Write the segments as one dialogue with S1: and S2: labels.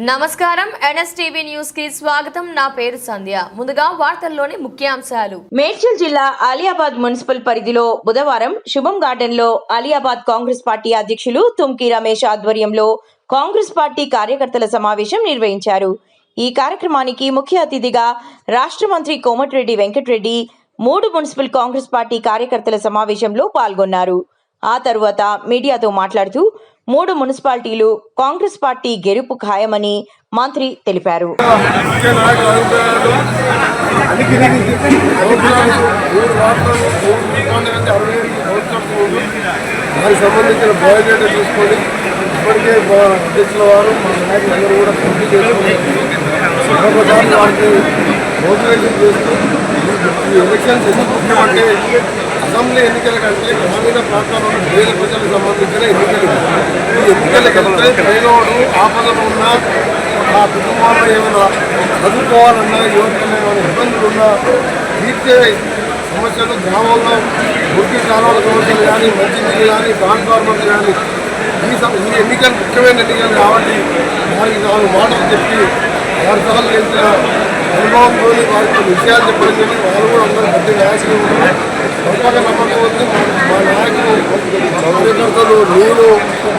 S1: నమస్కారం NSTV news కి స్వాగతం. నా పేరు సంధ్య. ముందుగా వార్తల్లోని ముఖ్యాంశాలు.
S2: మేడ్చల్ జిల్లా ఆలియాబాద్ మున్సిపల్ పరిధిలో బుధవారం శుభం గార్డెన్ లో ఆలియాబాద్ కాంగ్రెస్ పార్టీ అధ్యక్షులు తుమ్కి రమేష్ ఆధ్వర్యంలో కాంగ్రెస్ పార్టీ కార్యకర్తల సమావేశం నిర్వహించారు. ఈ కార్యక్రమానికి ముఖ్య అతిథిగా రాష్ట్ర మంత్రి కోమటిరెడ్డి వెంకటరెడ్డి 3 మున్సిపల్ కాంగ్రెస్ పార్టీ కార్యకర్తల సమావేశంలో పాల్గొన్నారు. ఆ తరువాత మీడియాతో మాట్లాడుతూ 3 మున్సిపాలిటీలు కాంగ్రెస్ పార్టీ గెలుపు ఖాయమని మంత్రి తెలిపారు.
S3: సంబంధించిన బయోడేటా తీసుకొని ఇప్పటికే అధ్యక్షుల వారు మా నాయకులందరూ కూడా కంప్లీట్ చేసుకుని వారికి మోటివేషన్ చేస్తూ ఈ ఎలక్షన్స్ ఎందుకు ముఖ్యమంటే అసెంబ్లీ ఎన్నికల కంటే గ్రామీణ ప్రాంతాల్లో పేద ప్రజలకు సంబంధించిన ఎన్నికలు. ఈ ఎన్నికలకంటే పేదవాడు ఆపదలు ఉన్నా ఆ కుటుంబాల్లో ఏమైనా చదువుకోవాలన్నా యువతలో ఏమైనా ఇబ్బందులు ఉన్నా తీర్చే సమస్యలు గ్రామంలో మురికి కాలువల సమస్యలు కానీ మంచినీళ్ళు కానీ ట్రాన్స్ఫార్మర్లు కానీ ఈ ఎన్నికలు ముఖ్యమైన ఎన్నికలు కాబట్టి వారికి 4 మాటలు చెప్పి 6 సార్లు గెలిచిన అనుభవంతో వారికి విషయాలు చెప్పడం చెప్పి వాళ్ళు కూడా అందరూ పెద్ద నాయకులు ఉన్నారు. గొప్పగా నమ్మకం ఉంది. మా నాయకులు కార్యకర్తలు నేను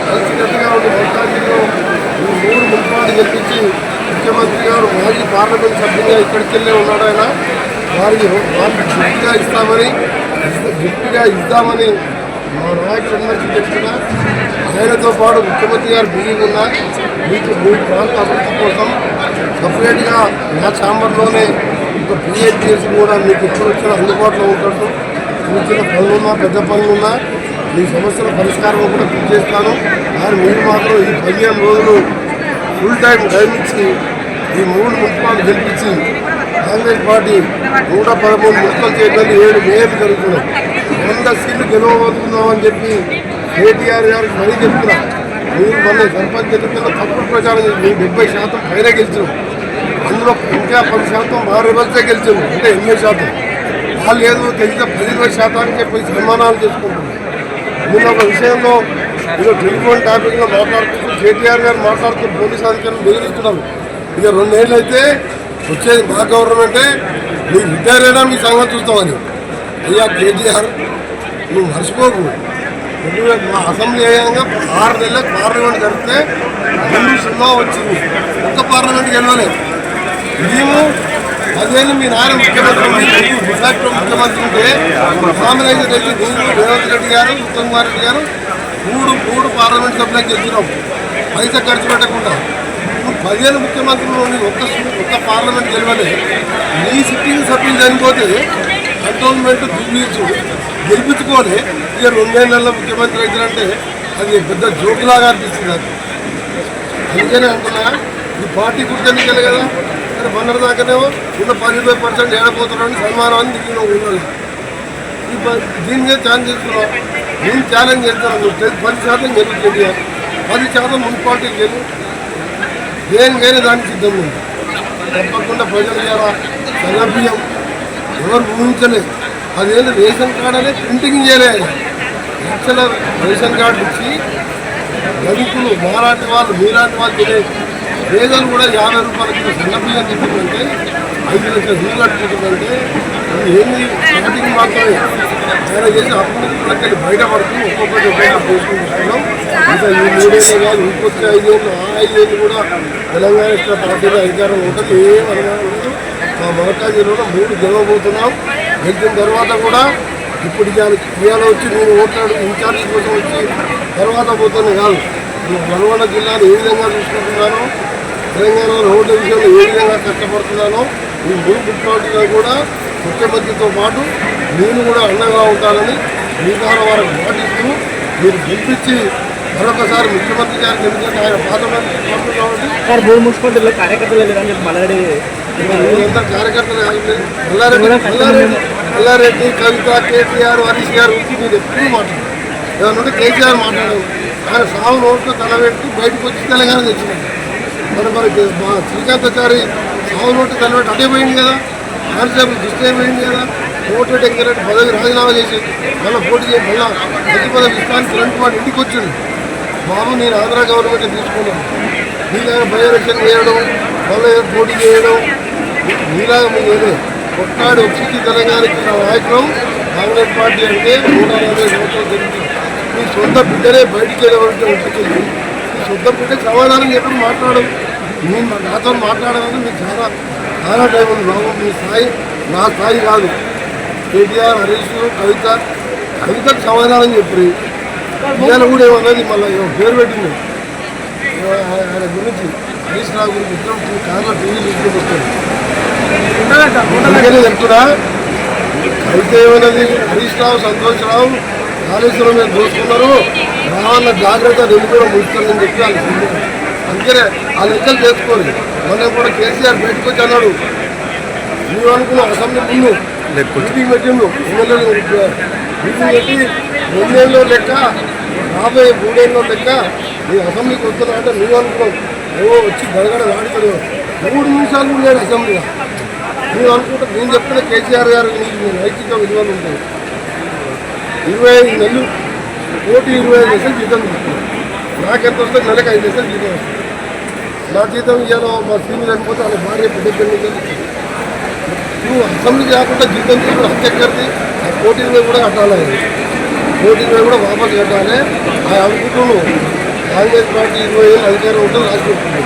S3: కలిసికట్టుగా ఉండి మల్కాజిలో ఈ 3 మున్సిపాలిటీ గెలిపించి ముఖ్యమంత్రి గారు మాజీ పార్లమెంట్ సభ్యులుగా ఇక్కడికి వెళ్ళే ఉన్నాడు. ఆయన వారికి గిఫ్ట్గా ఇద్దామని మా నాయకులందరికీ చెప్తున్నా. ఆయనతో పాటు ముఖ్యమంత్రి గారు బిజీగా ఉన్నా మీకు మీ ప్రాంత అభివృద్ధి కోసం సపరేట్గా నా ఛాంబర్లోనే ఒక పిహెచ్డిఎస్ కూడా మీకు ఎప్పుడు వచ్చినా అందుబాటులో ఉంటట్టు చిన్న చిన్న పనులున్నా పెద్ద పనులున్నా మీ సమస్యల పరిష్కారం కూడా కృషి చేస్తాను. కానీ మీరు మాత్రం ఈ 15 రోజులు ఫుల్ టైం ఇచ్చి ఈ 3 మున్సిపాలిటీ గెలిపించి కాంగ్రెస్ పార్టీ 113 మున్సిపల్ చేయడానికి 7 మేయర్లు జరుగుతున్నాయి. 100 సీట్లు గెలవబోతున్నామని చెప్పి కేటీఆర్ గారికి మరీ చెప్తున్నాం. మీరు మళ్ళీ సర్పంచ్ ఎన్నికల్లో తప్పుడు ప్రచారం చేసి 70% పైన గెలిచినాం. అందులో ఇంకా 10% మా రివర్సే గెలిచాము, అంటే 80%. వాళ్ళు ఏదో తెలిసిన 10-20% పోయి సన్మానాలు చేసుకుంటున్నారు. నిన్న ఒక విషయంలో ఏదో టెలిఫోన్ టాపిక్లో మాట్లాడుతూ కేటీఆర్ గారు మాట్లాడుతూ పోలీసు అధికారులు బెదిరిస్తున్నారు. ఇక 2 ఏళ్ళు అయితే వచ్చేది మా గవర్నమెంటే, మీరు రిటైర్ అయినా మీ సంగతి చూస్తామని. అయ్యా కేటీఆర్, నువ్వు మర్చిపోకు. మా అసెంబ్లీ అయ్యాక 6 నెలలకు పార్లమెంట్ జరిగితే 2-0 వచ్చింది. ఒక్క పార్లమెంట్కి వెళ్ళలేదు. మేము 10 ఏళ్ళు మీ నాయన ముఖ్యమంత్రి విశాఖలో ముఖ్యమంత్రి ఉంటే కామరాజ్ రెడ్డి, నేను, రేవంత్ రెడ్డి గారు, ఉత్తమ్ కుమార్ రెడ్డి గారు 3 పార్లమెంట్ సభ్యులకు గెలిచినాం పైసా ఖర్చు పెట్టకుండా. నువ్వు 10 ఏళ్ళు ముఖ్యమంత్రులు ఒక్క పార్లమెంట్ గెలవలే. నీ సిట్టింగ్ సభ్యులు చనిపోతే కంటోన్మెంట్ గెలిపించుకోవాలి. ఇక 2 ఏళ్ళలో ముఖ్యమంత్రి అవుతారంటే అది పెద్ద జోకులాగా అనిపిస్తుంది. అది అందుకనే అంటున్నా, ఈ పార్టీ గుర్తు ఎన్నికలు కదా, సరే మొన్నటి దాకానేమో ఉన్న 15% ఏడపోతున్నాను సన్మానం అని దిగిన ఉండాలి. దీని మీద ఛాన్స్ చేస్తున్నాం. నేను ఛాలెంజ్ చేస్తున్నాను. 10% గెలుస్తుంది, 10% మున్సిపాలిటీకి గెలు, దేనికైనా దానికి సిద్ధంగా ఉంది. తప్పకుండా ప్రజలు ద్వారా సన్నబియ్యం ఎవరు ఊహించలేదు. 10 ఏళ్ళు రేషన్ కార్డు అనేది ప్రింటింగ్ చేయలేదు. లక్షల రేషన్ కార్డు ఇచ్చి ధనికులు మాలాంటి వాళ్ళు మీలాంటి వాళ్ళు తినే పేదలు కూడా 50 రూపాయలకి సన్నబియ్యం తింటుందంటే 5 లక్షల ఇల్లు కట్టుకుంటుందంటే అది ఏంది స్టార్టింగ్ మాత్రమే. ఆయన చేసి అప్పుడు బయటపడుతూ ఒక్కొక్కటి పోసుకుంటున్నాం. ఇంకా ఈ 3 ఏళ్ళు కాదు, ఇంకొచ్చే 5 ఏళ్ళు, ఆ 5 ఏళ్ళు కూడా తెలంగాణ పార్టీలో అధికారం ఉంటుంది. ఏమన్నా ఉండదు. మా మల్కాజిలో 3 గెలవబోతున్నాం. గెలిచిన తర్వాత కూడా ఇప్పుడు ఇవాళ వచ్చి నేను ఓట్లాడు ఇన్ఛార్జి కోసం వచ్చి తర్వాత పోతాను కాదు. నేను నల్గొండ జిల్లాను ఏ విధంగా చూసుకుంటున్నానో, తెలంగాణ రోడ్డు విషయంలో ఏ విధంగా కష్టపడుతున్నానో, ఈ 3 మున్సిపాలిటీలో కూడా ముఖ్యమంత్రితో పాటు నేను కూడా అండగా ఉంటానని మీ ద్వారా వారికి మాటిస్తూ మీరు గెలిపించి మరొకసారి ముఖ్యమంత్రి గారికి, ఎందుకంటే ఆయన పాత మంత్రి కాబట్టి
S4: 3 మున్సిపాలిటీలో కార్యకర్తలు
S3: అందరు కార్యకర్తలు మల్లారెడ్డి, కవిత, కేసీఆర్, హరీష్ గారు మీరు ఎప్పుడు మాట్లాడారు. ఏమన్నా కేసీఆర్ మాట్లాడారు. ఆయన సాగు నోట్లో తలబెట్టి బయటకు వచ్చి తెలంగాణ తెచ్చినాడు. మనకి మా శ్రీకాంతాచారి సాగు నోట్లు తలబెట్టి అదే పోయింది కదా, కానిస్టేబుల్ దృష్టి పోయింది కదా. కోర్టు ఎంకరెట్ పదవి రాజీనామా చేసి మళ్ళీ పోటీ చేసి మళ్ళీ మంచి పదవి ఇస్తానికి 2 మాట ఇంటికి వచ్చింది. బాబు నేను ఆంధ్ర గవర్నమెంట్ తీసుకున్నాను. నీలాగా బయోలక్షన్ చేయడం మళ్ళీ పోటీ చేయడం నీలాగా మీరు కొట్లాడి వచ్చి తెలంగాణకి నా నాయకులం కాంగ్రెస్ పార్టీ అంటే 140 సంవత్సరాలు జరిగింది. మీ సొంత బిడ్డనే బయటికి వెళ్ళవలసి ఉంటుంది. మీ సొంత బిడ్డ సమాధానం చెప్పి మాట్లాడడం నేను నాతో మాట్లాడాలని మీకు చాలా టైం ఉంది బాబు. మీ స్థాయి నా స్థాయి కాదు. కేటీఆర్, హరీష్, కవితకు సమాధానం చెప్పి ఇవాళ కూడా ఏమన్నది మళ్ళీ పేరు పెట్టింది ఆయన గురించి హరీష్ రావు గురించి ఇద్దరు కారణం టీవీ తీసుకుని అందుకనే చెప్తున్నా. కవిత ఏమన్నది హరీష్ రావు, సంతోష్ రావు కాళేశ్వరం మీద దోచుకున్నారు, రావన్న జాగ్రత్త నేను కూడా ముగిస్తానని చెప్పి వాళ్ళు అందుకనే ఆ లెక్కలు చేసుకోవాలి. మొన్న కూడా కేసీఆర్ బయటకు వచ్చి అన్నాడు, నువ్వు అనుకున్న అసెంబ్లీ ముందు మీటింగ్ పెట్టిండు, మీటింగ్ పెట్టి 2 ఏళ్ళలో లెక్క రాబోయే 3 ఏళ్ళలో లెక్క నీ అసెంబ్లీకి వస్తున్నా అంటే నువ్వు అనుకున్నావు వచ్చి గడగడ ఆడుతాడు 3 నిమిషాలు ఉండేది అసెంబ్లీగా. నువ్వు అనుకుంటా నేను చెప్తున్నా కేసీఆర్ గారు నీకు నైతిక విలువలు ఉంటాయి. 25 నెలలు 1,25 లక్షలు జీతం తీసుకున్నాను. నాకెంత వస్తే నెలకు 5 లక్షలు జీతం వస్తుంది. నా జీతం ఇవ్వాలో మా సీనియర్ లేకపోతే వాళ్ళ భార్య పెద్ద నువ్వు అసెంబ్లీ కాకుండా జీతం కూడా హత్యకర్ది ఆ 1,20,000 కూడా కట్టాలి. 1,20,000 కూడా వాపసు కట్టాలి. ఆ అనుకుంటున్నావు కాంగ్రెస్ పార్టీ 20 ఏళ్ళు అధికారం ఉంటుంది రాసి పెట్టుకుంటుంది.